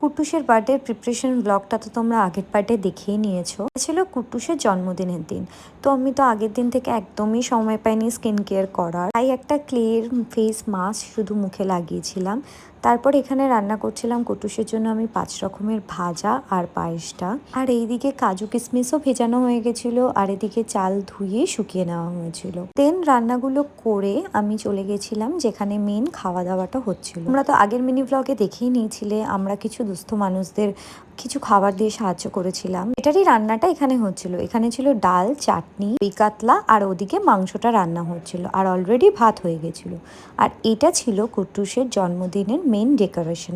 কুট্টুসের বার্থডের প্রিপারেশন ব্লগটা তো তোমরা আগের পার্টে দেখেই নিয়েছো। ছিল কুট্টুসের জন্মদিনের দিন। তো আমি তো আগের দিন থেকে একদমই সময় পাইনি স্কিন কেয়ার করার, তাই একটা ক্লিয়ার ফেস মাস্ক শুধু মুখে লাগিয়েছিলাম। তারপর এখানে রান্না করছিলাম কুট্টুসের জন্য আমি 5 রকমের ভাজা আর পায়েসটা। আর এইদিকে কাজু কিশমিশও ভেজানো হয়ে গেছিলো, আর এদিকে চাল ধুয়ে শুকিয়ে নেওয়া হয়েছিল। দেন রান্নাগুলো করে আমি চলে গেছিলাম যেখানে মেন খাওয়া দাওয়াটা হচ্ছিল। আমরা তো আগের মিনি ব্লগে দেখেই নিয়েছিলে আমরা কিছু দুস্থ মানুষদের কিছু খাবার দিয়ে সাহায্য করেছিলাম। এটারই রান্নাটা এখানে হচ্ছিল। এখানে ছিল ডাল, চাটনি, দই কাতলা, আর ওদিকে মাংসটা রান্না হচ্ছিল, আর অলরেডি ভাত হয়ে গেছিল। আর এটা ছিল কুট্টুসের জন্মদিনের মেন ডেকোরেশন।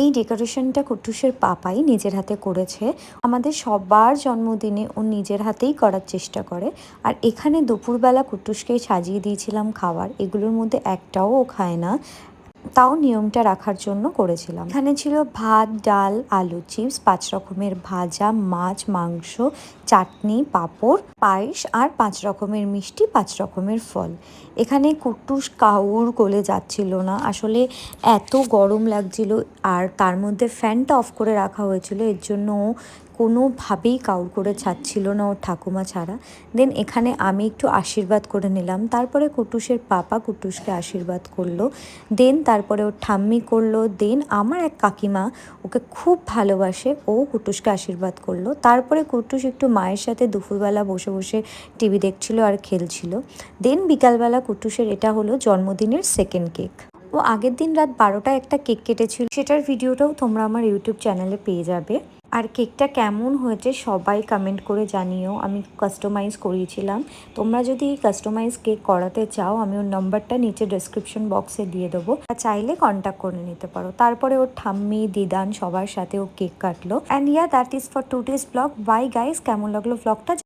এই ডেকোরেশনটা কুট্টুসের পাপাই নিজের হাতে করেছে। আমাদের সবার জন্মদিনে ও নিজের হাতেই করার চেষ্টা করে। আর এখানে দুপুরবেলা কুট্টুসকে সাজিয়ে দিয়েছিলাম খাবার, এগুলোর মধ্যে একটাও ও খায় না, তাও নিয়মটা রাখার জন্য করেছিলাম। এখানে ছিল ভাত, ডাল, আলু চিপস, 5 রকমের ভাজা, মাছ, মাংস, চাটনি, পাঁপড়, পায়েস, আর 5 রকমের মিষ্টি, 5 রকমের ফল। এখানে কুট্টুস কাউর কোলে যাচ্ছিল না, আসলে এত গরম লাগছিল, আর তার মধ্যে ফ্যানটা অফ করে রাখা হয়েছিল, এর জন্য কোনোভাবেই কাউর করে ছাড়ছিল না ওর ঠাকুমা ছাড়া। দেন এখানে আমি একটু আশীর্বাদ করে নিলাম, তারপরে কুট্টুসের পাপা কুট্টুসকে আশীর্বাদ করলো। দেন তারপরে ওর ঠাম্মি করলো। দেন আমার এক কাকিমা ওকে খুব ভালোবাসে, ও কুট্টুসকে আশীর্বাদ করলো। তারপরে কুট্টুস একটু মায়ের সাথে দুপুরবেলা বসে বসে টিভি দেখছিল আর খেলছিল। দেন বিকালবেলা কুট্টুসের এটা হলো জন্মদিনের সেকেন্ড কেক। ও আগের দিন রাত 12টায় একটা কেক কেটেছিল, সেটার ভিডিওটাও তোমরা আমার ইউটিউব চ্যানেলে পেয়ে যাবে। আর কেকটা কেমন হয়েছে সবাই কমেন্ট করে জানিও। আমি কাস্টমাইজ করিয়েছিলাম। তোমরা যদি কাস্টমাইজ কেক করাতে চাও আমি ওর নাম্বারটা নিচে ডেসক্রিপশন বক্সে দিয়ে দেবো, চাইলে কন্ট্যাক্ট করে নিতে পারো। তারপরে ওর ঠাম্মি, দিদান সবার সাথে ও কেক কাটলো। And that is for today's blog. Bye guys, কেমন লাগলো ব্লগটা